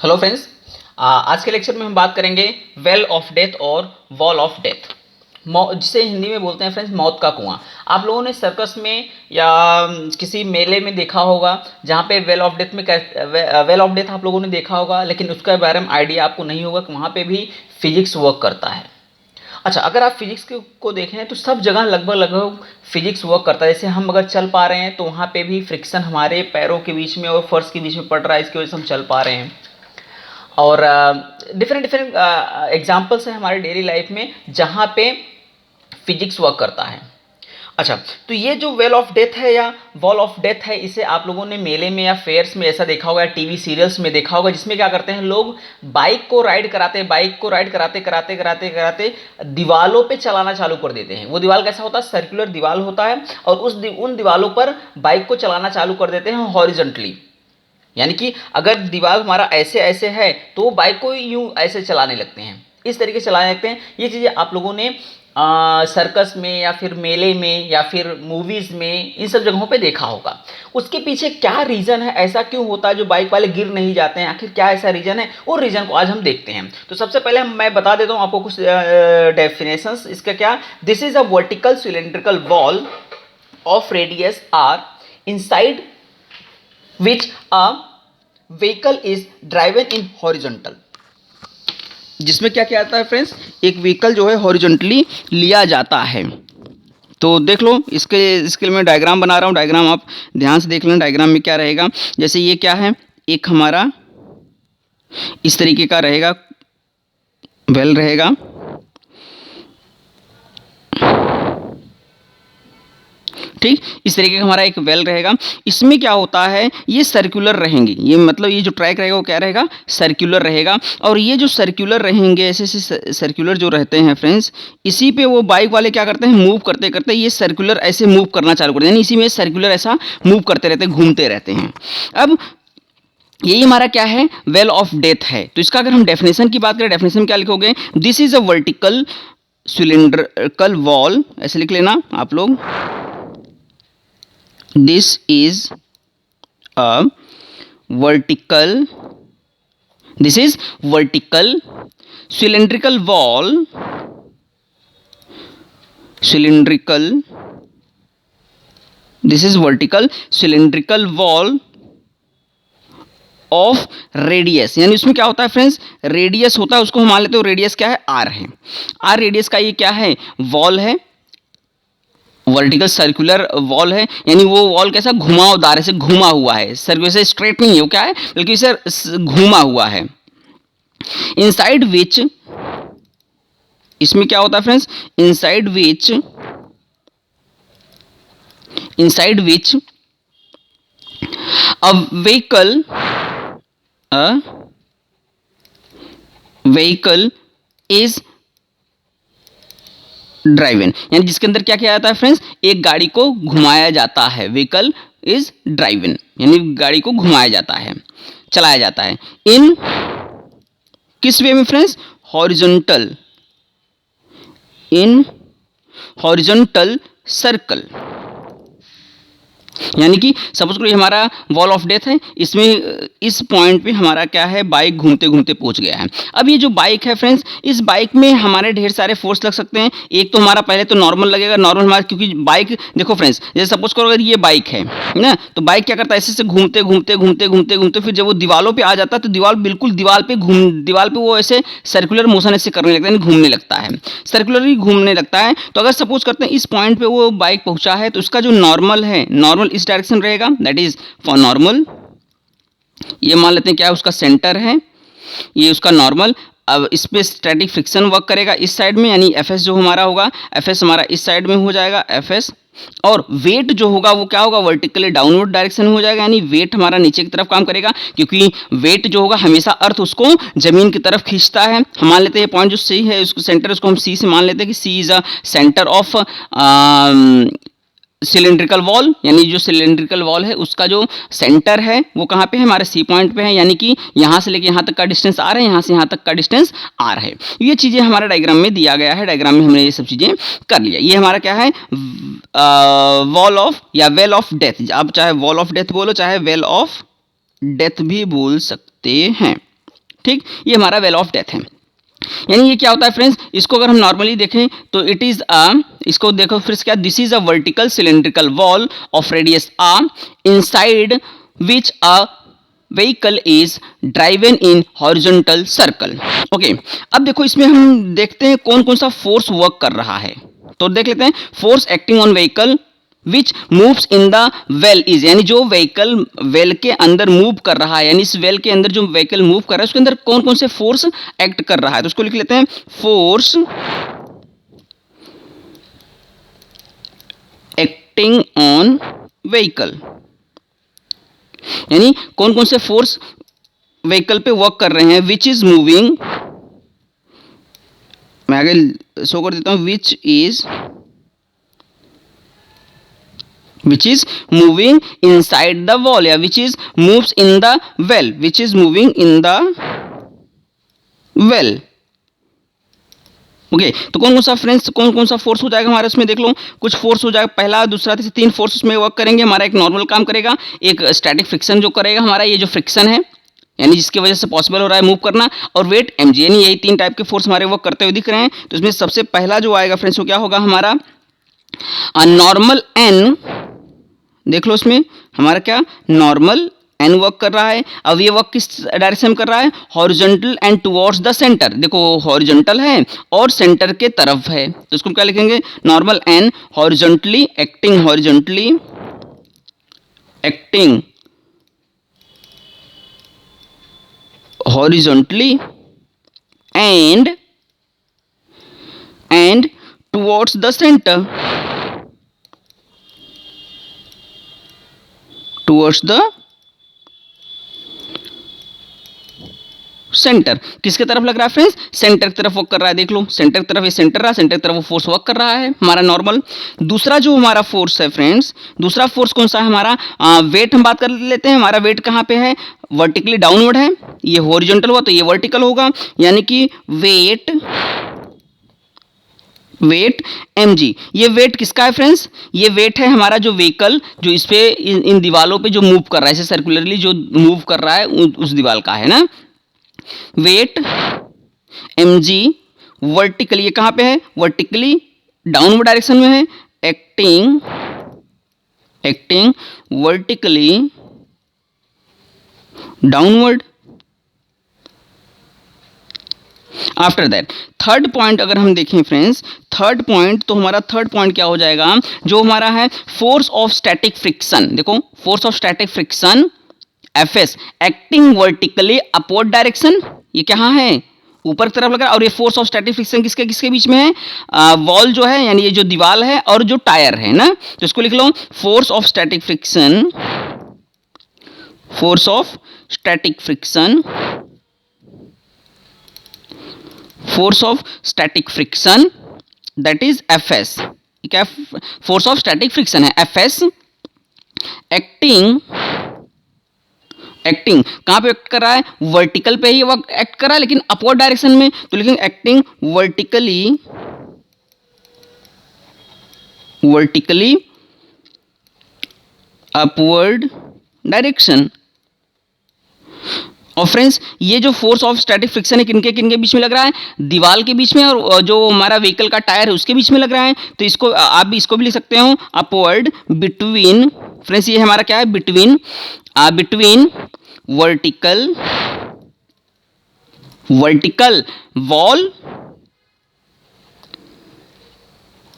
Hello friends, आज के lecture में हम बात करेंगे वेल ऑफ डेथ और वॉल ऑफ डेथ, जिसे हिंदी में बोलते हैं फ्रेंड्स मौत का कुआं। आप लोगों ने सर्कस में या किसी मेले में देखा होगा जहाँ पे वेल ऑफ डेथ में वेल ऑफ डेथ आप लोगों ने देखा होगा, लेकिन उसके बारे में आइडिया आपको नहीं होगा कि वहाँ पे भी फिजिक्स वर्क करता है। अच्छा, अगर आप फिजिक्स को देखें तो सब जगह लगभग फिजिक्स वर्क करता है। जैसे हम अगर चल पा रहे हैं तो वहाँ पे भी फ्रिक्शन हमारे पैरों के बीच में और फर्श के बीच में पड़ रहा है, इसकी वजह से हम चल पा रहे हैं। और डिफरेंट डिफरेंट एग्जाम्पल्स हैं हमारे डेली लाइफ में जहाँ पे फिजिक्स वर्क करता है। अच्छा, तो ये जो वेल ऑफ डेथ है या वॉल ऑफ डेथ है, इसे आप लोगों ने मेले में या फेयर्स में ऐसा देखा होगा, टीवी सीरियल्स में देखा होगा, जिसमें क्या करते हैं लोग बाइक को राइड कराते कराते दीवालों पे चलाना चालू कर देते हैं। वो दीवार कैसा होता है? सर्कुलर दीवार होता है, और उन दीवालों पर बाइक को चलाना चालू कर देते हैं हॉरिजॉन्टली। यानी कि अगर दीवार हमारा ऐसे ऐसे है तो बाइक को यूं ऐसे चलाने लगते हैं, इस तरीके से चलाने लगते हैं। ये चीज़ें आप लोगों ने सर्कस में या फिर मेले में या फिर मूवीज़ में, इन सब जगहों पे देखा होगा। उसके पीछे क्या रीज़न है, ऐसा क्यों होता है जो बाइक वाले गिर नहीं जाते हैं? आखिर क्या ऐसा रीज़न है? और रीज़न को आज हम देखते हैं। तो सबसे पहले मैं बता देता हूँ आपको कुछ डेफिनेशंस इसका। क्या? This is a vertical cylindrical wall of radius R inside which a vehicle is driven in horizontal। जिसमें क्या क्या आता है फ्रेंड्स? एक व्हीकल जो है हॉरिजॉन्टली लिया जाता है। तो देख लो, इसके लिए मैं डायग्राम बना रहा हूँ। डायग्राम आप ध्यान से देख लेना। डायग्राम में क्या रहेगा, जैसे ये क्या है, एक हमारा इस तरीके का रहेगा, वेल रहेगा। ठीक, इस तरीके का हमारा एक वेल रहेगा। इसमें क्या होता है, ये सर्कुलर रहेंगे। ये मतलब ये जो ट्रैक रहेगा वो क्या रहेगा? सर्कुलर रहेगा। और ये जो सर्कुलर रहेंगे, ऐसे ऐसे सर्कुलर जो रहते हैं फ्रेंड्स, इसी पे वो बाइक वाले क्या करते हैं, मूव करते करते ये सर्कुलर ऐसे मूव करना चालू करते हैं। यानी इसी में सर्कुलर ऐसा मूव करते रहते हैं, घूमते रहते हैं। अब यही हमारा क्या है, वेल ऑफ डेथ है। तो इसका अगर हम डेफिनेशन की बात करें, डेफिनेशन में क्या लिखोगे? This is a vertical cylindrical wall, ऐसे लिख लेना आप लोग। This is a vertical cylindrical wall of radius. यानी उसमें क्या होता है फ्रेंड्स, रेडियस होता है, उसको हम मान लेते हो रेडियस क्या है, आर है। आर रेडियस का ये क्या है, वॉल है, वर्टिकल सर्कुलर वॉल है। यानी वो वॉल कैसा, घुमावदार है, से घुमा हुआ है, सर्कुलर से स्ट्रेट नहीं है, वो क्या है, बल्कि इसे घुमा हुआ है। इनसाइड विच, इसमें क्या होता है friends, inside which a vehicle is driven. यानी जिसके अंदर क्या किया जाता है फ्रेंड्स, एक गाड़ी को घुमाया जाता है। व्हीकल इज ड्राइवन यानी गाड़ी को घुमाया जाता है, चलाया जाता है। इन किस वे में friends, horizontal, in horizontal circle. यानी कि सपोज करो ये हमारा वॉल ऑफ डेथ है, इसमें इस पॉइंट पे हमारा क्या है, बाइक घूमते घूमते पहुंच गया है। अब ये जो बाइक है फ्रेंड्स, इस बाइक में हमारे ढेर सारे फोर्स लग सकते हैं। एक तो हमारा पहले तो नॉर्मल लगेगा, नॉर्मल हमारा, क्योंकि बाइक देखो फ्रेंड्स, जैसे सपोज करो अगर ये बाइक है ना, तो बाइक क्या करता है, ऐसे से घूमते फिर जब वो दीवालों पर आ जाता है तो दीवार पे वो ऐसे सर्कुलर मोशन ऐसे करने लगता है, घूमने लगता है, सर्कुलरली घूमने लगता है। तो अगर सपोज करते हैं इस पॉइंट पे वो बाइक पहुंचा है, तो उसका जो नॉर्मल है, नॉर्मल इस डायरेक्शन रहेगा, दैट इज फॉर नॉर्मल। ये मान लेते हैं क्या, उसका सेंटर है, ये उसका नॉर्मल। अब इस पे स्टैटिक फ्रिक्शन वर्क करेगा इस साइड में, यानी एफ एस जो हमारा होगा, एफ एस हमारा इस साइड में हो जाएगा, एफ एस। और वेट जो होगा वो क्या होगा, वर्टिकली डाउनवर्ड डायरेक्शन में हो जाएगा, यानी वेट हमारा नीचे की तरफ काम करेगा, क्योंकि वेट जो होगा हमेशा अर्थ उसको जमीन की तरफ खींचता है। हम मान लेते हैं पॉइंट जो सी है, उसको सेंटर, उसको हम सी से मान लेते हैं कि C is a centre of cylindrical wall. यानी जो सिलेंड्रिकल वॉल है उसका जो सेंटर है वो कहाँ पे है, हमारे सी पॉइंट पे है। यानी कि यहाँ से लेके यहाँ तक का डिस्टेंस आर है, यहाँ से यहाँ तक का डिस्टेंस आर है। ये चीज़ें हमारे डायग्राम में दिया गया है। डायग्राम में हमने ये सब चीज़ें कर लिया। ये हमारा क्या है, वॉल ऑफ या वेल ऑफ डेथ। आप चाहे वॉल ऑफ डेथ बोलो, चाहे वेल ऑफ डेथ भी बोल सकते हैं। ठीक, ये हमारा वेल ऑफ डेथ है। यानी ये क्या होता है फ्रेंड्स, इसको अगर हम नॉर्मली देखें तो इट इज इसको देखो फिर क्या, this is a vertical cylindrical wall of radius inside which a vehicle is driven in horizontal circle. Okay, अब देखो इसमें हम देखते हैं कौन कौन सा फोर्स वर्क कर रहा है। तो देख लेते हैं, force acting on vehicle which moves in the well is, यानी जो व्हीकल वेल के अंदर मूव कर रहा है, यानी इस वेल के अंदर जो व्हीकल मूव कर रहा है उसके अंदर कौन कौन से फोर्स एक्ट कर रहा है। तो उसको लिख लेते हैं, फोर्स एक्टिंग ऑन व्हीकल, यानी कौन कौन से फोर्स व्हीकल पे वर्क कर रहे हैं। विच इज मूविंग, मैं आगे शो कर देता हूं, which is moving inside the wall, या which is moves in the well, which is moving in the well। Okay, तो कौन कौन सा फ्रेंड्स, कौन कौन सा फोर्स हो जाएगा हमारे उसमें, देख लो कुछ फोर्स हो जाएगा, पहला दूसरा तीसरा, 3 फोर्स उसमें वर्क करेंगे। हमारा एक नॉर्मल काम करेगा, एक स्टैटिक फ्रिक्शन जो करेगा हमारा, ये जो फ्रिक्शन है यानी जिसकी वजह से पॉसिबल हो रहा है मूव करना, और वेट mg, यानी यही 3 टाइप के फोर्स हमारे वर्क करते हुए दिख रहे हैं। तो इसमें सबसे पहला जो आएगा फ्रेंड्स वो क्या होगा हमारा, नॉर्मल n, देख लो इसमें हमारा क्या, नॉर्मल एन वर्क कर रहा है। अब ये वर्क किस डायरेक्शन में कर रहा है, horizontal and towards the centre. देखो हॉरिजॉन्टल है और सेंटर के तरफ है, तो इसको क्या लिखेंगे, normal N horizontally acting, horizontally acting, horizontally and towards the centre, towards the centre. किसके तरफ लग रहा है फ्रेंड्स, सेंटर की तरफ वर्क कर रहा है। देख लो सेंटर की तरफ, ये सेंटर रहा, सेंटर की तरफ वो फोर्स वर्क कर रहा है हमारा नॉर्मल। दूसरा जो हमारा फोर्स है फ्रेंड्स, दूसरा फोर्स कौन सा है हमारा, वेट हम बात कर लेते हैं। हमारा वेट कहाँ पे है, वर्टिकली डाउनवर्ड है, ये हॉरिजॉन्टल हुआ तो ये वर्टिकल होगा, यानी कि वेट mg। ये वेट किसका है फ्रेंड्स, ये वेट है हमारा जो व्हीकल जो इस पे इन दीवालों पे जो मूव कर रहा है, इसे सर्कुलरली जो मूव कर रहा है उस दीवार का है ना। वेट mg वर्टिकली, ये कहाँ पे है, वर्टिकली डाउनवर्ड डायरेक्शन में है, acting vertically downward. After that third point अगर हम देखें फ्रेंड्स, थर्ड पॉइंट, तो हमारा थर्ड पॉइंट क्या हो जाएगा, जो हमारा है फोर्स ऑफ स्टैटिक फ्रिक्शन। देखो force of static friction Fs acting vertically upward direction, ये कहाँ है, ऊपर की तरफ लगा, और ये फोर्स ऑफ स्टैटिक फ्रिक्शन किसके किसके बीच में है, वॉल जो है यानी ये जो दीवार है और जो टायर है ना। तो इसको लिख लो, force of static friction, force of static friction, force of static friction that is Fs। क्या फोर्स ऑफ स्टैटिक फ्रिक्शन है Fs, एक्टिंग कहाँ पे एक्ट कर रहा है, वर्टिकल पे ही वक्त एक्ट कर रहा है लेकिन अपवर्ड डायरेक्शन में, तो लिखेंगे एक्टिंग वर्टिकली अपवर्ड डायरेक्शन। और फ्रेंड्स ये जो फोर्स ऑफ स्टैटिक फ्रिक्शन है किनके किनके बीच में लग रहा है, दीवार के बीच में और जो हमारा व्हीकल का टायर है उसके बीच में लग रहा है। तो इसको आप भी इसको भी लिख सकते हो, अपवर्ड बिटवीन, फ्रेंड्स ये हमारा क्या है, between vertical wall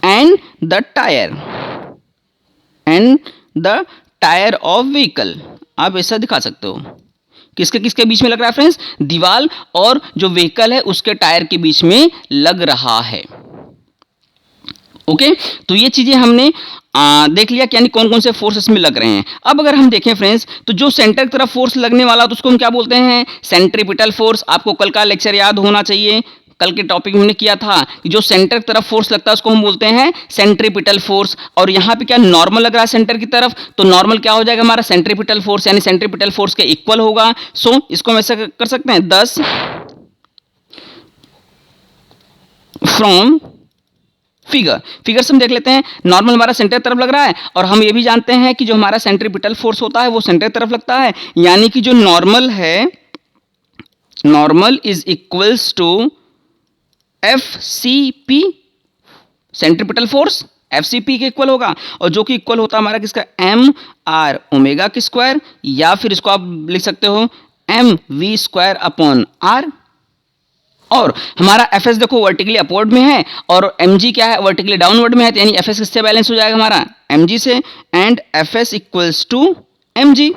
and the tyre of vehicle. आप ऐसा दिखा सकते हो, किसके किसके बीच में लग रहा है फ्रेंड्स, दीवार और जो व्हीकल है उसके टायर के बीच में लग रहा है। ओके, तो ये चीजें हमने देख लिया कि यानी कौन कौन से फोर्सेस में लग रहे हैं। अब अगर हम देखें फ्रेंड्स, तो जो सेंटर की तरफ फोर्स लगने वाला तो उसको हम क्या बोलते हैं, सेंट्रीपिटल फोर्स। आपको कल का लेक्चर याद होना चाहिए, कल के टॉपिक में हमने किया था कि जो सेंटर की तरफ फोर्स लगता है उसको हम बोलते हैं सेंट्रीपिटल फोर्स। और यहाँ पे क्या नॉर्मल लग रहा है सेंटर की तरफ, तो नॉर्मल क्या हो जाएगा हमारा, सेंट्रीपिटल फोर्स, यानी सेंट्रीपिटल फोर्स के इक्वल होगा। सो इसको हम ऐसा कर सकते हैं, 10 फ्रॉम फिगर से हम देख लेते हैं, नॉर्मल हमारा सेंटर तरफ लग रहा है और हम ये भी जानते हैं कि जो हमारा सेंट्रीपिटल फोर्स होता है वो सेंटर तरफ लगता है, यानी कि जो नॉर्मल है normal is equals to FCP, centripetal force FCP के इक्वल होगा, और जो कि इक्वल होता है हमारा किसका, MR ओमेगा के स्क्वायर, या फिर इसको आप लिख सकते हो MV स्क्वायर अपॉन R। और हमारा Fs देखो वर्टिकली अपवर्ड में है और Mg क्या है, वर्टिकली डाउनवर्ड में है, तो यानी Fs किससे बैलेंस हो जाएगा हमारा, Mg से, and Fs equals to Mg।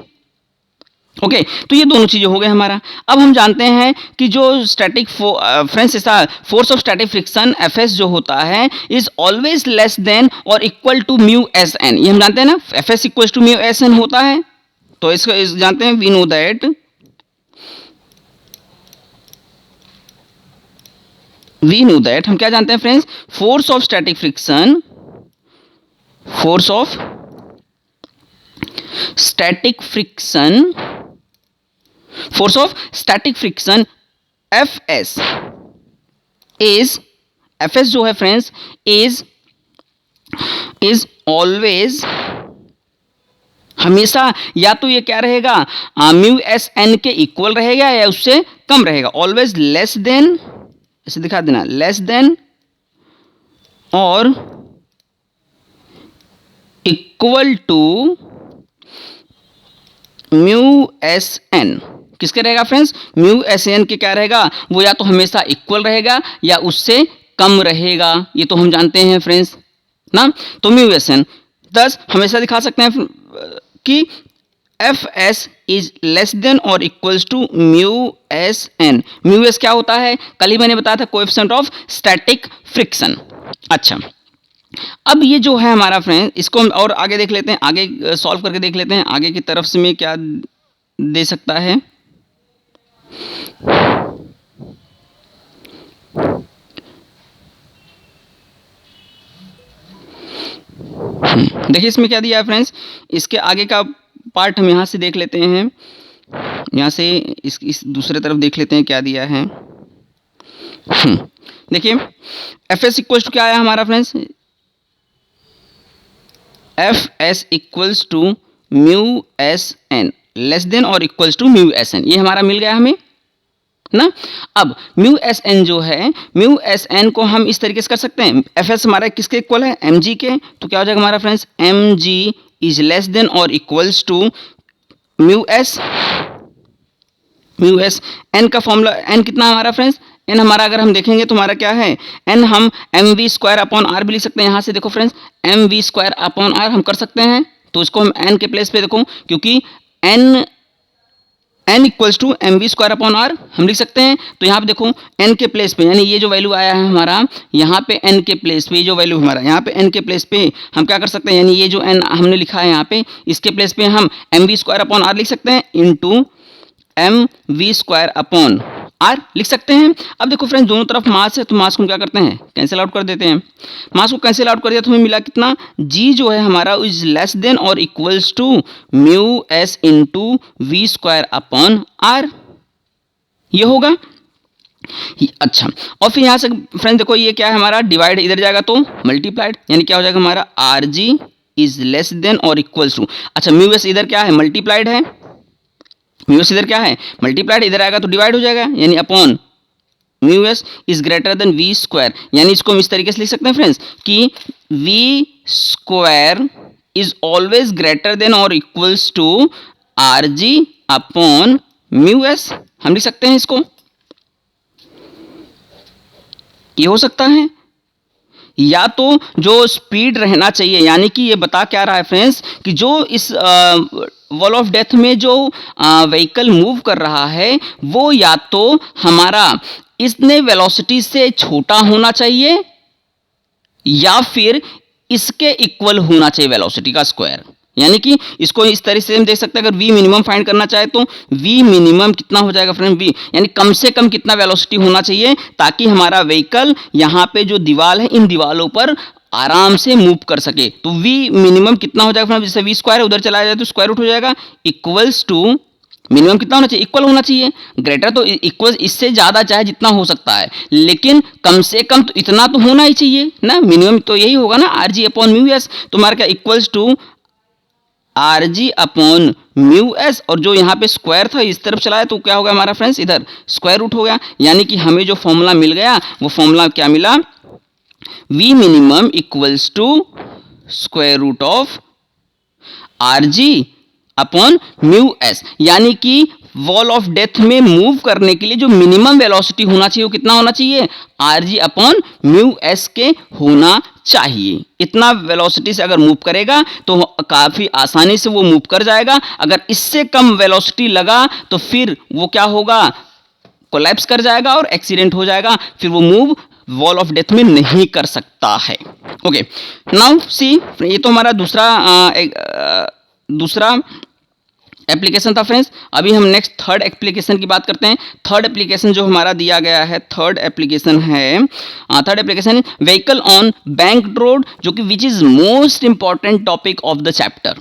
ओके, तो ये दोनों चीजें हो गए हमारा। अब हम जानते हैं कि जो स्टैटिक फ्रेंड्स ऐसा force of static friction Fs जो होता है इज ऑलवेज लेस देन और equal to mu S N, ये हम जानते हैं ना, Fs equals to mu S N होता है। तो इसको जानते हैं, वी नो दैट हम क्या जानते हैं friends, force of static friction, force of static friction, force of static friction Fs is, Fs जो है फ्रेंड्स इज ऑलवेज, हमेशा या तो ये क्या रहेगा, म्यू एस एन के इक्वल रहेगा या उससे कम रहेगा, ऑलवेज लेस देन, ऐसे दिखा देना, लेस देन और equal to mu S N. किसके रहेगा फ्रेंड्स, म्यू एस एन के क्या रहेगा, वो या तो हमेशा इक्वल रहेगा या उससे कम रहेगा, ये तो हम जानते हैं फ्रेंड्स ना। तो म्यू एस एन, दस हमेशा दिखा सकते हैं कि Fs इज लेस देन और equals to mu S N. Mu S क्या होता है, कल ही मैंने बताया था, कोएफिशिएंट ऑफ स्टैटिक फ्रिक्शन। अच्छा, अब ये जो है हमारा फ्रेंड, इसको हम और आगे देख लेते हैं, आगे सॉल्व करके देख लेते हैं आगे की तरफ से में क्या दे सकता है। देखिए इसमें क्या दिया है फ्रेंड्स, इसके आगे का पार्ट हम यहाँ से देख लेते हैं, यहाँ से इस दूसरे तरफ देख लेते हैं क्या दिया है। देखिए Fs इक्वल्स टू क्या आया हमारा friends, Fs equals to mu S N, less than और equals to mu S N, ये हमारा मिल गया हमें ना। अब म्यू एस एन जो है, म्यू एस एन को हम इस तरीके से कर सकते हैं, Fs हमारा किसके इक्वल है, Mg के, तो क्या हो जाएगा हमारा friends, Mg is less than और equals to mu S N का फॉर्मूला, एन कितना हमारा फ्रेंड्स, एन हमारा अगर हम देखेंगे तो हमारा क्या है, एन हम MV स्क्वायर अपॉन आर भी लिख सकते हैं, यहाँ से देखो friends MV square upon R हम कर सकते हैं, तो इसको हम एन के प्लेस पे देखो, क्योंकि N equals to MV square upon R हम लिख सकते हैं, तो यहाँ पे देखो एन के प्लेस पे, यानी ये जो वैल्यू आया है हमारा, यहाँ पे एन के प्लेस पे, ये जो वैल्यू हमारा यहाँ पे एन के प्लेस पे हम क्या कर सकते हैं, यानी ये जो एन हमने लिखा है यहाँ पे, इसके प्लेस पे हम MV स्क्वायर अपॉन आर लिख सकते हैं, into MV square upon R लिख सकते हैं। अब देखो फ्रेंड्स दोनों तरफ मास है, तो मास को हम क्या करते हैं, कैंसिल आउट कर देते हैं, मास को कैंसिल आउट कर दिया तो हमें मिला कितना, G जो है हमारा इज लेस देन और equals to mu S into V square upon R, ये होगा। अच्छा, और फिर यहाँ से फ्रेंड्स देखो ये क्या है हमारा, डिवाइड इधर जाएगा तो मल्टीप्लाइड, यानी क्या हो जाएगा हमारा, RG इज लेस देन और इक्वल्स टू, अच्छा म्यू एस इधर क्या है, मल्टीप्लाइड है, म्यू एस इधर क्या है, मल्टीप्लाइड, इधर आएगा तो डिवाइड हो जाएगा, यानी upon mu S is greater than V square, यानी इसको हम इस तरीके से लिख सकते हैं फ्रेंड्स कि V square is always greater than और equals to RG upon mu S, हम लिख सकते हैं इसको, ये हो सकता है। या तो जो स्पीड रहना चाहिए, यानी कि ये बता क्या रहा है फ्रेंड्स कि जो इस वॉल ऑफ डेथ में जो व्हीकल मूव कर रहा है वो या तो हमारा इतने वेलोसिटी से छोटा होना चाहिए या फिर इसके इक्वल होना चाहिए वेलोसिटी का स्क्वायर, यानी कि इसको इस तरह से हम देख सकते हैं, अगर वी मिनिमम फाइंड करना चाहे तो वी मिनिमम कितना हो जाएगा फ्रेंड, वी यानी कम से कम कितना वेलोसिटी होना चाहिए ताकि हमारा व्हीकल यहाँ पे जो दीवार है इन दीवारों पर आराम से मूव कर सके। तो वी मिनिमम कितना हो जाएगा फ्रेंड, जैसे वी स्क्वायर है उधर चला जाए तो स्क्वायर रूट हो जाएगा, इक्वल्स टू मिनिमम कितना होना चाहिए, इक्वल होना चाहिए, ग्रेटर तो इक्वल इससे ज़्यादा चाहे जितना हो सकता है, लेकिन कम से कम तो इतना तो होना ही चाहिए ना, मिनिमम तो यही होगा ना, RG अपॉन म्यू एस, तो हमारा क्या equals to RG upon mu S, और जो यहाँ पे स्क्वायर था इस तरफ चला है तो क्या होगा हमारा फ्रेंड्स, इधर स्क्वायर रूट हो गया। यानी कि हमें जो फॉर्मूला मिल गया वो फॉर्मूला क्या मिला, V minimum equals to square root of R G upon mu S. यानी कि वॉल ऑफ डेथ में मूव करने के लिए जो मिनिमम वेलोसिटी होना चाहिए वो कितना होना चाहिए, are G upon mu S के होना चाहिए। इतना वेलोसिटी से अगर मूव करेगा तो काफी आसानी से वो मूव कर जाएगा। अगर इससे कम वेलोसिटी लगा तो फिर वो क्या होगा, कोलैप्स कर जाएगा और एक्सीडेंट हो जाएगा, फिर वो मूव वॉल ऑफ डेथ में नहीं कर सकता है। ओके, नाउ सी, ये तो हमारा दूसरा एप्लीकेशन था फ्रेंड्स। अभी हम नेक्स्ट थर्ड एप्लीकेशन की बात करते हैं। थर्ड एप्लीकेशन जो हमारा दिया गया है, third application vehicle on bank road, जो कि which is most important topic of the chapter.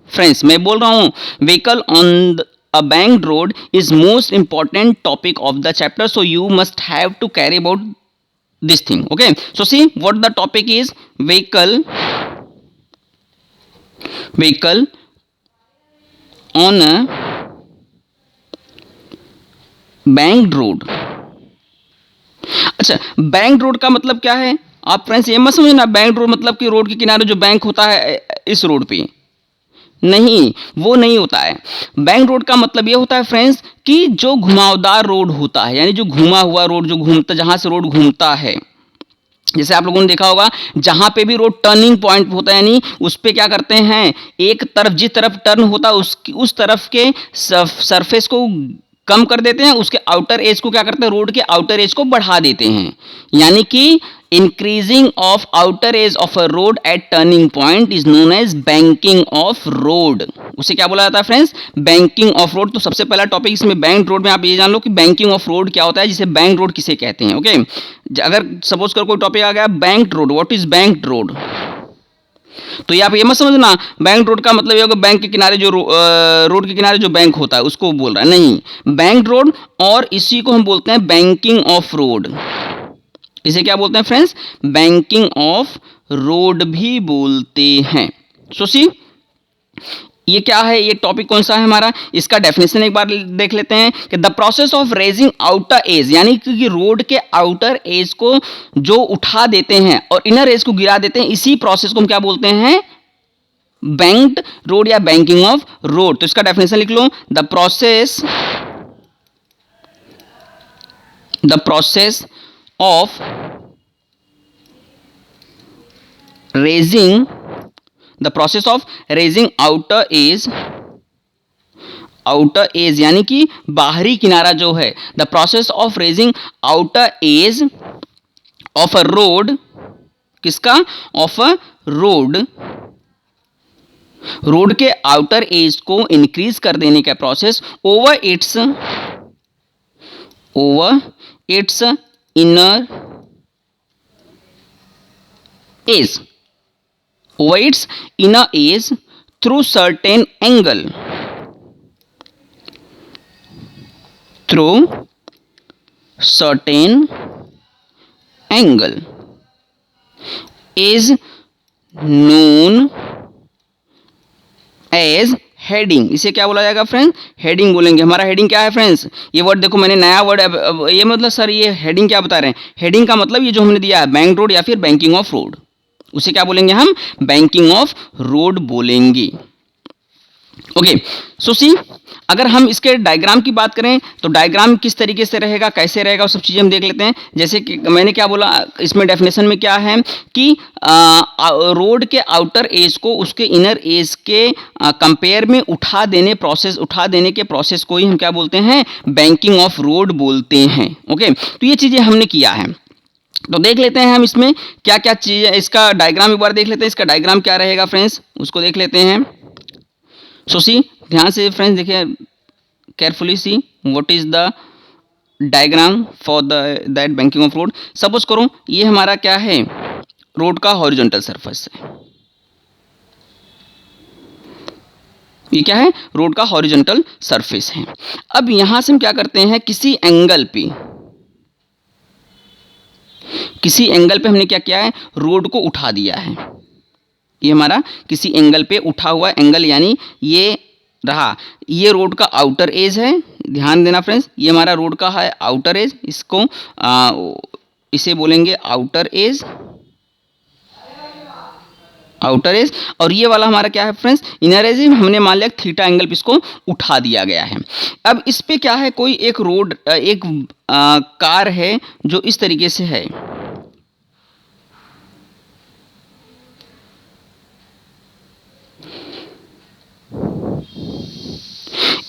Friends मैं बोल रहा हूं vehicle on a banked road is most important topic of the chapter, so you must have to carry about this thing. Okay, so see what the topic is, vehicle on a banked road। अच्छा, bank road का मतलब क्या है आप friends ये मत समझना, bank road मतलब कि रोड के किनारे जो बैंक होता है इस रोड पे, नहीं, वो नहीं होता है। बैंक रोड का मतलब ये होता है फ्रेंड्स कि जो घुमावदार रोड होता है, यानी जो घुमा हुआ रोड, जो घूमता, जहां से रोड घूमता है। जैसे आप लोगों ने देखा होगा जहां पे भी रोड टर्निंग पॉइंट होता है, यानी उस पे क्या करते हैं, एक तरफ जिस तरफ टर्न होता है उस तरफ के सरफेस को कम कर देते हैं, उसके आउटर एज को क्या करते हैं, रोड के आउटर एज को बढ़ा देते हैं। यानी कि increasing of outer edge of a road at turning point is known as banking of road. उसे क्या बोला जाता है फ्रेंड्स, बैंकिंग ऑफ रोड। तो सबसे पहला टॉपिक इसमें बैंक रोड में आप ये जान लो कि बैंकिंग ऑफ रोड क्या होता है, जिसे बैंक रोड किसे कहते हैं। ओके, अगर सपोज कर कोई टॉपिक आ गया bank road, what is bank road, तो ये आप ये मत समझना बैंक रोड का मतलब ये होगा बैंक के किनारे जो रोड के किनारे जो बैंक होता है उसको बोल रहा है, नहीं। बैंक रोड, और इसी को हम बोलते हैं बैंकिंग ऑफ रोड। इसे क्या बोलते हैं फ्रेंड्स, बैंकिंग ऑफ रोड भी बोलते हैं। सो सी, ये क्या है, ये टॉपिक कौन सा है हमारा, इसका डेफिनेशन एक बार देख लेते हैं कि the process of raising outer edge, यानी कि रोड के आउटर एज को जो उठा देते हैं और इनर एज को गिरा देते हैं, इसी प्रोसेस को हम क्या बोलते हैं, बैंक्ड रोड या बैंकिंग ऑफ रोड। तो इसका डेफिनेशन लिख लो, the process of raising outer edge, यानी कि बाहरी किनारा जो है, the process of raising outer edge of a road, किसका, ऑफ अ रोड के आउटर एज को इंक्रीज कर देने का process over its inner edge, through certain angle is known as heading. इसे क्या बोला जाएगा फ्रेंड्स, हेडिंग बोलेंगे। हमारा हेडिंग क्या है फ्रेंड्स, ये वर्ड देखो मैंने नया वर्ड, ये मतलब सर ये हेडिंग क्या बता रहे हैं, हेडिंग का मतलब ये जो हमने दिया है बैंक रोड या फिर बैंकिंग ऑफ रोड, उसे क्या बोलेंगे हम, बैंकिंग ऑफ रोड बोलेंगे। ओके, सो सी, अगर हम इसके डायग्राम की बात करें तो डायग्राम किस तरीके से रहेगा, कैसे रहेगा, वो सब चीज़ें हम देख लेते हैं। जैसे कि मैंने क्या बोला, इसमें डेफिनेशन में क्या है कि रोड के आउटर एज को उसके इनर एज के कंपेयर में उठा देने के प्रोसेस को ही हम क्या बोलते हैं, बैंकिंग ऑफ रोड बोलते हैं। ओके, तो ये चीज़ें हमने किया है। तो देख लेते हैं हम इसमें क्या क्या चीज़, इसका डायग्राम एक बार देख लेते हैं। इसका डायग्राम क्या रहेगा फ्रेंड्स, उसको देख लेते हैं। सो सी, ध्यान से फ्रेंड्स देखिए, carefully see what is the diagram for that banking of road. Suppose करो ये हमारा क्या है, रोड का हॉरिजॉन्टल सरफेस है, ये क्या है, रोड का हॉरिजॉन्टल सरफेस है। अब यहां से हम क्या करते हैं, किसी एंगल पे हमने क्या किया है, रोड को उठा दिया है। ये हमारा किसी एंगल पे उठा हुआ एंगल, यानी ये रहा, ये रोड का आउटर एज है, ध्यान देना फ्रेंड्स, ये हमारा रोड का है आउटर एज, इसको इसे बोलेंगे आउटर एज, आउटर एज। और ये वाला हमारा क्या है फ्रेंड्स, इनर एज। हमने मान लिया थीटा एंगल पे इसको उठा दिया गया है। अब इस पे क्या है, कोई एक रोड एक कार है जो इस तरीके से है,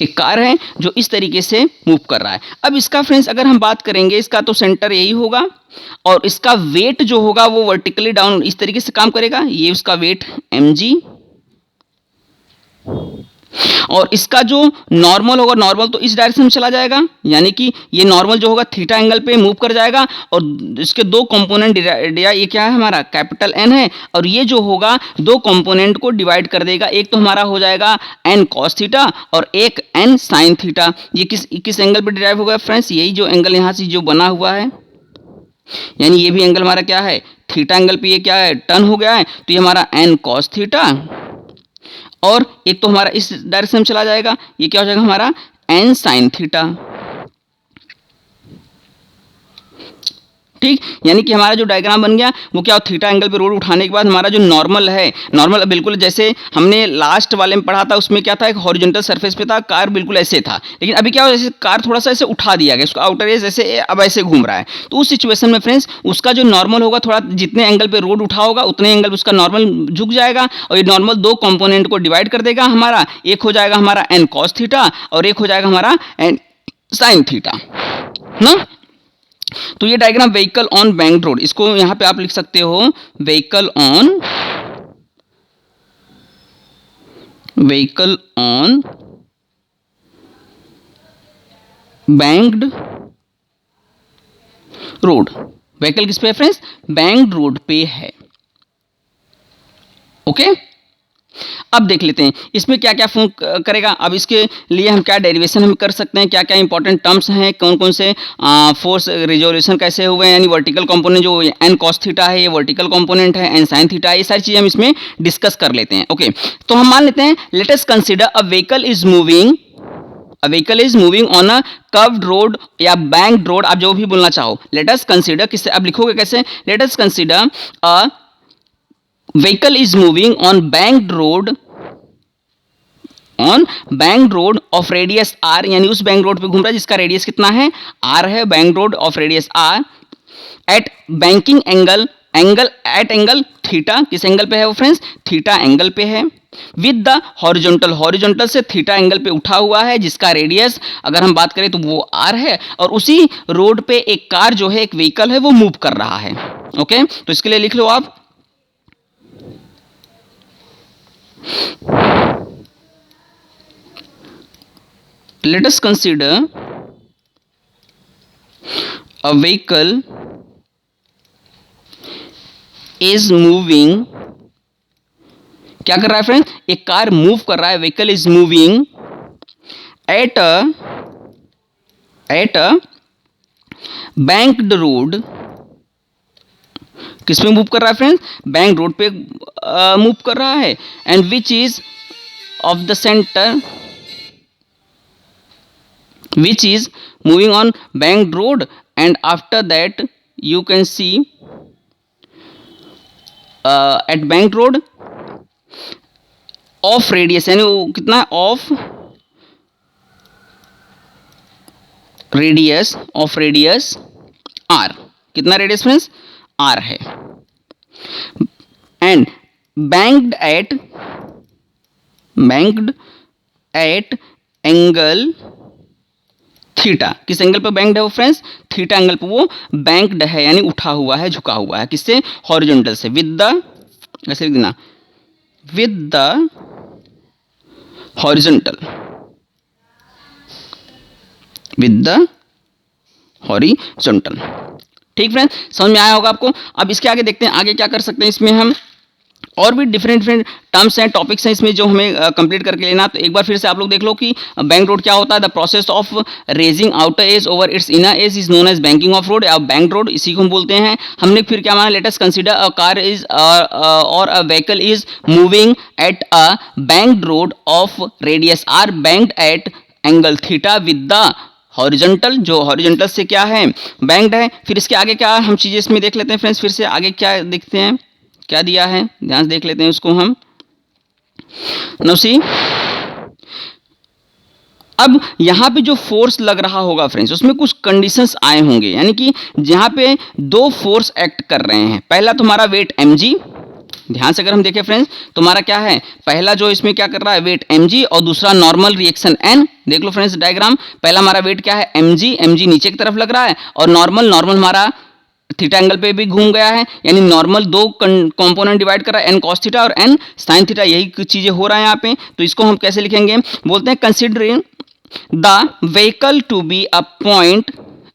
एक कार है जो इस तरीके से मूव कर रहा है। अब इसका फ्रेंड्स अगर हम बात करेंगे, इसका तो सेंटर यही होगा और इसका वेट जो होगा वो वर्टिकली डाउन इस तरीके से काम करेगा, ये उसका वेट mg, और इसका जो नॉर्मल होगा, नॉर्मल तो इस डायरेक्शन में चला जाएगा, यानी कि ये नॉर्मल जो होगा थीटा एंगल पे मूव कर जाएगा। और इसके दो कंपोनेंट दिया, ये क्या है हमारा कैपिटल एन है, और ये जो होगा दो कंपोनेंट को डिवाइड कर देगा, एक तो हमारा हो जाएगा एन कॉस थीटा और एक एन साइन थीटा। ये किस एंगल पे डिराइव होगा फ्रेंड्स, यही जो एंगल यहाँ से जो बना हुआ है, यानी ये भी एंगल हमारा क्या है थीटा एंगल पे, ये क्या है टर्न हो गया है, तो ये हमारा एन कॉस थीटा, और एक तो हमारा इस डायरेक्शन में चला जाएगा, ये क्या हो जाएगा हमारा एन साइन थीटा। ठीक, यानी कि हमारा जो डायग्राम बन गया वो क्या, थीटा एंगल पे रोड उठाने के बाद हमारा जो नॉर्मल है, नॉर्मल बिल्कुल जैसे हमने लास्ट वाले में पढ़ा था, उसमें क्या था, एक हॉरिजॉन्टल सरफेस पे था, कार बिल्कुल ऐसे था, लेकिन अभी क्या हो, जैसे कार थोड़ा सा ऐसे उठा दिया गया, उसका आउटर एज ऐसे अब ऐसे घूम रहा है, तो उस सिचुएशन में फ्रेंड्स उसका जो नॉर्मल होगा, थोड़ा जितने एंगल पे रोड उठा होगा उतने एंगल उसका नॉर्मल झुक जाएगा, और ये नॉर्मल दो कंपोनेंट को डिवाइड कर देगा हमारा, एक हो जाएगा हमारा एन कॉस थीटा और एक हो जाएगा हमारा एन साइन थीटा ना। तो ये diagram vehicle on banked road, इसको यहां पे आप लिख सकते हो vehicle on banked road. Vehicle किस पे है फ्रेंड्स, बैंक्ड रोड पे है। ओके, अब देख लेते हैं इसमें क्या क्या फॉर्म करेगा। अब इसके लिए हम क्या डेरिवेशन हम कर सकते हैं, क्या क्या इंपॉर्टेंट टर्म्स हैं, कौन कौन से फोर्स रिजोल्यूशन कैसे हुए हैं, यानी वर्टिकल कंपोनेंट जो एन कॉस थीटा है ये वर्टिकल कंपोनेंट है, एन साइन थीटा, ये सारी चीजें हम इसमें डिस्कस कर लेते हैं। ओके, तो हम मान लेते हैं, late us consider a vehicle is moving on a curved road या बैंक्ड रोड, आप जो भी बोलना चाहो। लेट अस कंसीडर, किससे आप लिखोगे कैसे, late us consider a vehicle is moving on banked road of radius r, यानी उस बैंक रोड पे घूम रहा है जिसका रेडियस कितना है r है, bank road of radius r at banking angle at angle theta, किस एंगल पे है वो फ्रेंड्स, थीटा एंगल पे है, विद द हॉरिजॉन्टल से थीटा एंगल पे उठा हुआ है जिसका रेडियस अगर हम बात करें तो वो r है, और उसी रोड पे एक कार जो है, एक व्हीकल है, वो मूव कर रहा है। ओके, तो इसके लिए लिख लो आप, let us consider a vehicle is moving, क्या कर रहा है फ्रेंड्स, एक कार मूव कर रहा है, vehicle is moving at a banked road, किस पे मूव कर रहा है फ्रेंड्स, बैंक रोड पे मूव कर रहा है, and which is of the centre, which is moving on banked road, and after that you can see at banked road of radius, यानी वो कितना ऑफ रेडियस r, कितना रेडियस फ्रेंड्स r है, and banked at angle theta, किस angle पे banked है वो friends, theta angle पे वो बैंक्ड है, यानी उठा हुआ है, झुका हुआ है, किससे, हॉरिजॉन्टल से, विद द, ऐसे लिख देना, विद द हॉरिजॉन्टल, ठीक फ्रेंड्स, समझ में आया होगा आपको। अब इसके आगे देखते हैं आगे क्या कर सकते हैं इसमें हम। और भी डिफरेंट डिफरेंट टर्म्स हैं, टॉपिक्स हैं इसमें जो हमें कंप्लीट करके लेना। तो एक बार फिर से आप लोग देख लो कि बैंक रोड क्या होता है। The process of raising outer edge over its inner edge is known as banking of road या बैंक रोड, इसी को हम बोलते हैं। हमने फिर क्या माना, let us consider a car is और a vehicle is moving at a banked road of radius R banked at angle theta with the horizontal, जो हॉरिजॉन्टल से क्या है, बैंक्ड है। फिर इसके आगे क्या हम चीजें इसमें देख लेते हैं फ्रेंड्स, फिर से आगे क्या देखते हैं, क्या दिया है, ध्यान से देख लेते हैं उसको हम। नाउ सी, अब यहां पे जो फोर्स लग रहा होगा फ्रेंड्स, उसमें कुछ कंडीशंस आए होंगे, यानी कि जहां पे दो फोर्स एक्ट कर रहे हैं। पहला तुम्हारा वेट mg, ध्यान से अगर हम देखें फ्रेंड्स, तुम्हारा क्या है, पहला जो इसमें क्या कर रहा है वेट mg, और दूसरा नॉर्मल रिएक्शन n। देख लो फ्रेंड्स डायग्राम, पहला हमारा वेट क्या है mg, mg नीचे की तरफ लग रहा है, और नॉर्मल हमारा थीटा एंगल पे भी घूम गया है, यानी नॉर्मल दो कंपोनेंट डिवाइड कर रहा है, n cos थीटा और n sin थीटा, यही चीजें हो रहा है यहाँ पे। तो इसको हम कैसे लिखेंगे, बोलते हैं considering the vehicle to be a point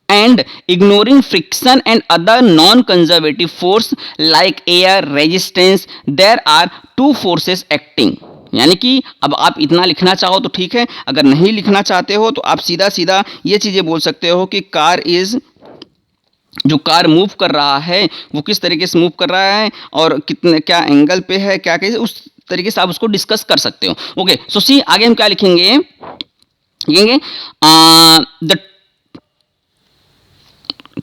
and ignoring friction and other non-conservative force like air resistance, there are two forces acting। यानी कि अब आप इतना लिखना चाहो तो ठीक है, अगर नहीं लिखना चाहते हो तो आप सीधा सीधा ये चीजें बोल सकते हो कि कार इज, जो कार मूव कर रहा है वो किस तरीके से मूव कर रहा है और कितने क्या एंगल पे है, क्या कैसे, उस तरीके से आप उसको डिस्कस कर सकते हो। ओके, सो सी आगे हम क्या लिखेंगे, the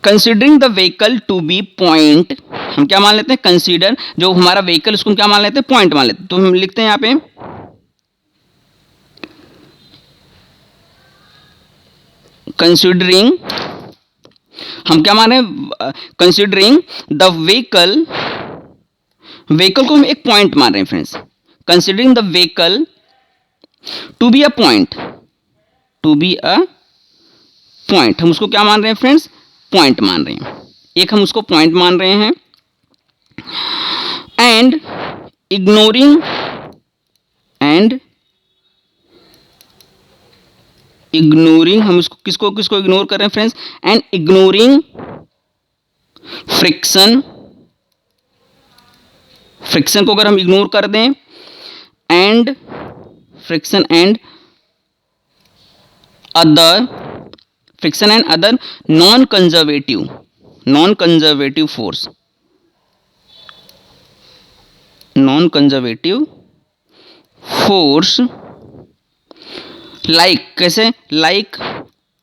considering the vehicle to be point, हम क्या मान लेते हैं, कंसीडर जो हमारा व्हीकल उसको क्या मान लेते हैं, पॉइंट मान लेते हैं। तो हम लिखते हैं यहां पे कंसिडरिंग, हम क्या मान रहे हैं, कंसिडरिंग द व्हीकल, व्हीकल को हम एक पॉइंट मान रहे हैं friends, considering the vehicle to be a point, to be a point, हम उसको क्या मान रहे हैं फ्रेंड्स, पॉइंट मान रहे हैं, एक हम उसको पॉइंट मान रहे हैं। एंड इग्नोरिंग, एंड इग्नोरिंग, हम इसको किसको किसको इग्नोर कर रहे हैं friends, and ignoring friction, friction को अगर हम इग्नोर कर दें, and friction and other, friction and other non conservative force, non conservative force like, कैसे, लाइक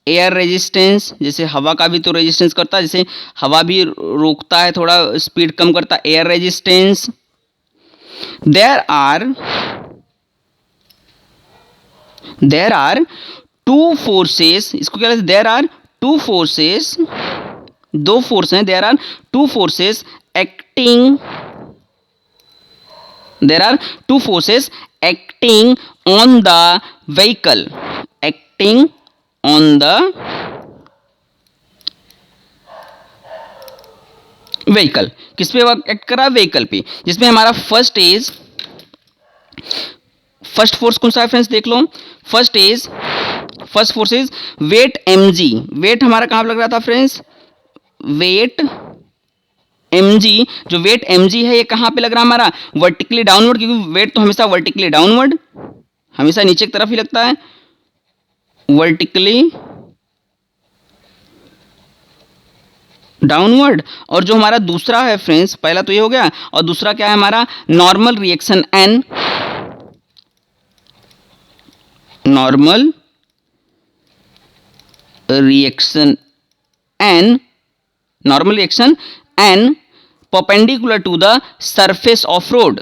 एयर रेजिस्टेंस, जैसे हवा का भी तो रेजिस्टेंस करता है, जैसे हवा भी रोकता है, थोड़ा स्पीड कम करता है, air resistance. There are two forces, इसको क्या, देयर आर टू फोर्सेस, दो फोर्स हैं, there are two forces acting, there are two forces acting on the vehicle, acting on the vehicle, किस पे एक्ट कर रहा है, व्हीकल पे, जिसमें हमारा फर्स्ट फोर्स कौन सा है फ्रेंड्स, देख लो, first force is weight mg, weight हमारा कहां लग रहा था फ्रेंड्स, वेट mg, जो वेट mg है ये कहां पे लग रहा है हमारा, वर्टिकली डाउनवर्ड, क्योंकि वेट तो हमेशा वर्टिकली डाउनवर्ड, हमेशा नीचे की तरफ ही लगता है, वर्टिकली डाउनवर्ड। और जो हमारा दूसरा है फ्रेंड्स, पहला तो ये हो गया, और दूसरा क्या है हमारा, normal reaction n, normal reaction n, normal reaction n perpendicular to the surface of road,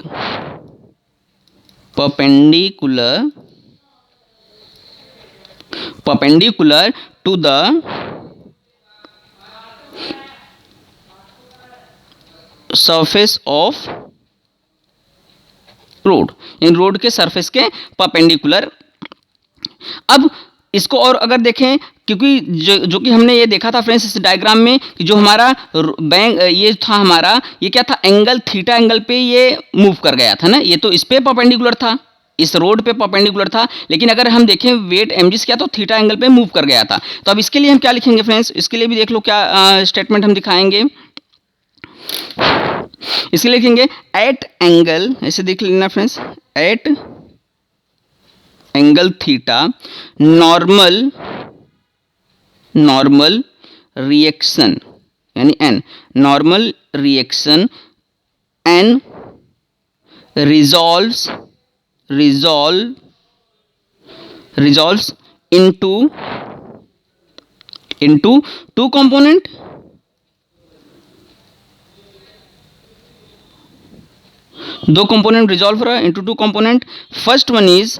perpendicular to the surface of road, इन रोड के सरफेस के परपेंडिकुलर। अब इसको और अगर देखें, क्योंकि जो कि हमने ये देखा था फ्रेंड्स इस डायग्राम में कि जो हमारा बैंक ये था हमारा, ये क्या था, एंगल थीटा एंगल पे ये मूव कर गया था ना, ये तो इस पे परपेंडिकुलर था, इस रोड पे परपेंडिकुलर था, लेकिन अगर हम देखें वेट mg क्या, तो थीटा एंगल पे मूव कर गया था। तो अब इसके लिए हम क्या लिखेंगे फ्रेंड्स, इसके लिए भी देख लो क्या स्टेटमेंट हम दिखाएंगे। इसके लिए लिखेंगे एट एंगल, ऐसे देख लेना friends, at angle theta normal reaction यानी N, normal reaction N resolves into two component, दो कंपोनेंट रिजॉल्व हो रहा है into two component. First one is,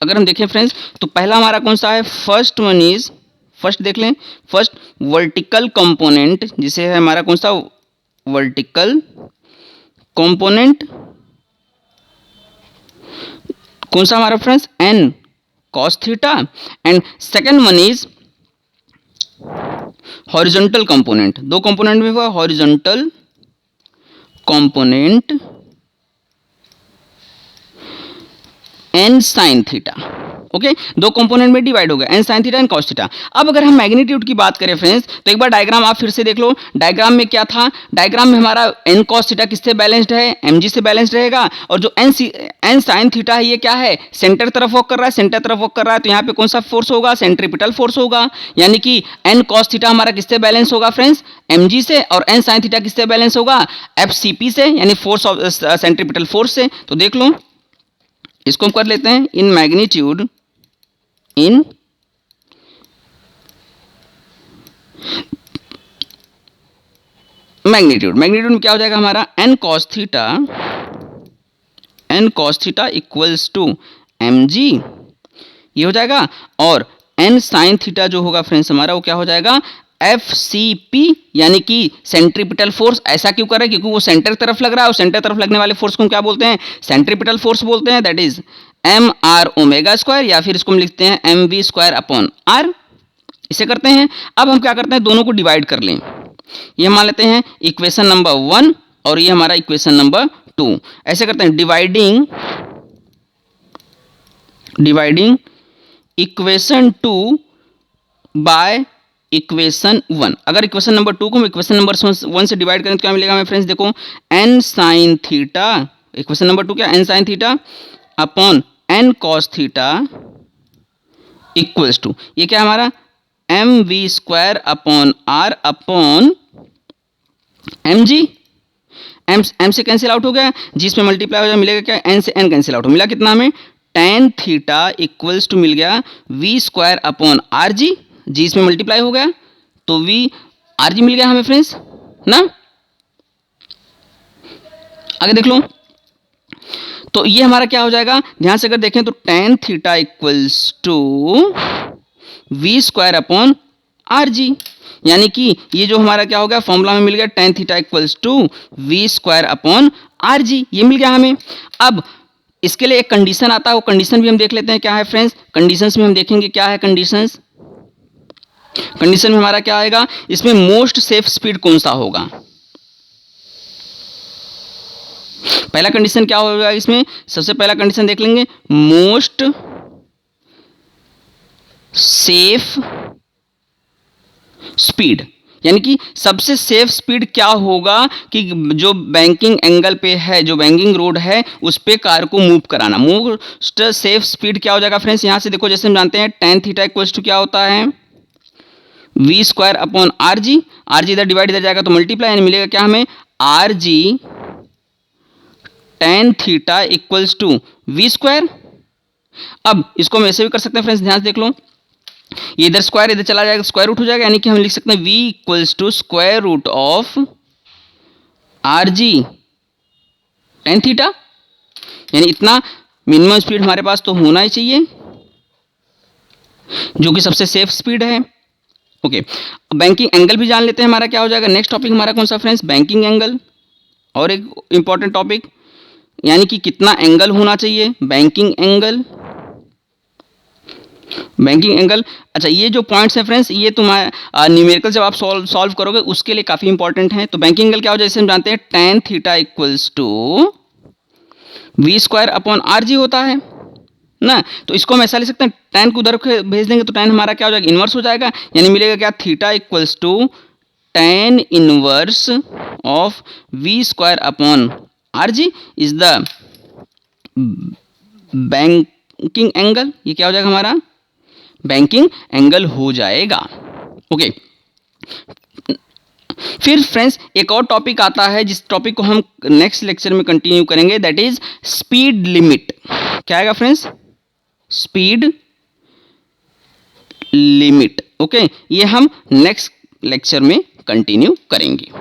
अगर हम देखें फ्रेंड्स तो पहला हमारा कौन सा है, फर्स्ट वन इज, फर्स्ट देख लें, फर्स्ट वर्टिकल कंपोनेंट, जिसे है हमारा कौन सा वर्टिकल कंपोनेंट, कौन सा हमारा friends N cos theta. And second one is horizontal component, दो कंपोनेंट में हुआ horizontal component N sine theta. Okay, दो कंपोनेंट में डिवाइड हो गया, N sine theta and cos theta. अब अगर हम मैग्नीट्यूड की बात करें फ्रेंड्स तो एक बार डायग्राम आप फिर से देख लो। डायग्राम में क्या था, डायग्राम में हमारा एन कॉस थीटा किससे बैलेंस्ड है, एमजी से बैलेंस्ड रहेगा, और जो एन साइन थीटा है ये क्या है, सेंटर तरफ वर्क कर रहा है, सेंटर तरफ वर्क कर रहा है, तो यहाँ पे कौन सा फोर्स होगा, सेंट्रीपिटल फोर्स होगा। यानी कि एन कॉस थीटा हमारा किससे बैलेंस होगा फ्रेंड्स, एमजी से, और एन साइन थीटा किससे बैलेंस होगा, एफसीपी से, यानी फोर्स ऑफ सेंट्रीपिटल फोर्स से। तो देख लो, इसको हम कर लेते हैं इन मैग्नीट्यूड, इन मैग्नीट्यूड में क्या हो जाएगा हमारा, N cos theta equals to M G, ये हो जाएगा। और एन साइन थीटा जो होगा फ्रेंड्स हमारा वो क्या हो जाएगा, एफ सी पी, यानी कि सेंट्रीपिटल फोर्स। ऐसा क्यों कर रहे हैं, क्योंकि वो सेंटर तरफ लग रहा है, और सेंटर तरफ लगने वाले फोर्स को हम क्या बोलते हैं, सेंट्रीपिटल फोर्स बोलते हैं। That is M R omega square, या फिर इसको हम लिखते हैं M V square upon R. इसे करते हैं। अब हम क्या करते हैं, दोनों को डिवाइड कर लें। ये मान लेते हैं इक्वेशन नंबर 1 और ये हमारा इक्वेशन नंबर 2। ऐसे करते हैं, डिवाइडिंग इक्वेशन 2 बाय इक्वेशन 1। अगर इक्वेशन नंबर 2 को हम इक्वेशन नंबर 1 से डिवाइड करें तो क्या मिलेगा हमें फ्रेंड्स, देखो N sine theta, equation number 2 क्या, N sine theta upon N cos theta equals to, ये क्या हमारा M V square upon R upon M G. M से कैंसिल आउट हो गया, जी इसमें मल्टीप्लाई हो जाए, मिलेगा क्या, एन से एन कैंसिल आउट हो, मिला कितना हमें, टेन थीटा इक्वल्स टू मिल गया v square upon R g, g इसमें मल्टीप्लाई हो गया तो वी आर जी मिल गया हमें फ्रेंड्स ना। आगे देख लो, तो ये हमारा क्या हो जाएगा, ध्यान से अगर देखें तो tan theta equals to V square upon R G, यानी कि ये जो हमारा क्या हो गया, फॉर्मूला में मिल गया tan theta equals to V square upon R G, ये मिल गया हमें। अब इसके लिए एक कंडीशन आता है, वो कंडीशन भी हम देख लेते हैं क्या है फ्रेंड्स। कंडीशंस में हम देखेंगे क्या है कंडीशंस। कंडीशन में हमारा क्या आएगा, इसमें मोस्ट सेफ स्पीड कौन सा होगा। पहला कंडीशन क्या होगा इसमें, सबसे पहला कंडीशन देख लेंगे, मोस्ट सेफ स्पीड, यानी कि सबसे सेफ स्पीड क्या होगा कि जो बैंकिंग एंगल पे है, जो बैंकिंग रोड है उस पे कार को मूव कराना। मोस्ट सेफ स्पीड क्या हो जाएगा फ्रेंड्स, यहां से देखो जैसे हम जानते हैं टेन थीटा इक्वल्स टू क्या होता है, V square upon R G इधर डिवाइड इधर जाएगा तो मल्टीप्लाई, यानी मिलेगा क्या हमें, R G tan theta equals to V square. अब इसको हम ऐसे भी कर सकते हैं फ्रेंड्स, ध्यान से देख लो, ये इधर स्क्वायर इधर चला जाएगा, स्क्वायर रूट हो जाएगा, यानी कि हम लिख सकते हैं v equals to square root of R G tan theta, यानी इतना मिनिमम स्पीड हमारे पास तो होना ही चाहिए जो कि सबसे सेफ स्पीड है। ओके, बैंकिंग एंगल भी जान लेते हैं हमारा क्या हो जाएगा। नेक्स्ट टॉपिक हमारा कौन सा फ्रेंड्स, बैंकिंग एंगल, और एक इंपॉर्टेंट टॉपिक, यानी कि कितना एंगल होना चाहिए, बैंकिंग एंगल। अच्छा, ये जो पॉइंट्स हैं फ्रेंड्स, ये तुम्हारा न्यूमेरिकल जब आप सॉल्व करोगे उसके लिए काफ़ी इंपॉर्टेंट है। तो बैंकिंग एंगल क्या हो जाए, जैसे हम जानते हैं tan theta equals to V square upon R G होता है ना। तो इसको हम ऐसा लिख सकते हैं, टेन को उधर भेज देंगे तो टेन हमारा क्या हो जाएगा, इनवर्स हो जाएगा, यानी मिलेगा क्या, theta equals to tan inverse of V square upon R G is the banking angle. ये क्या हो जाएगा हमारा बैंकिंग एंगल हो जाएगा। ओके फिर फ्रेंड्स एक और टॉपिक आता है जिस टॉपिक को हम नेक्स्ट लेक्चर में कंटिन्यू करेंगे, दैट इज स्पीड लिमिट। क्या आएगा फ्रेंड्स स्पीड लिमिट। ओके ये हम नेक्स्ट लेक्चर में कंटिन्यू करेंगे।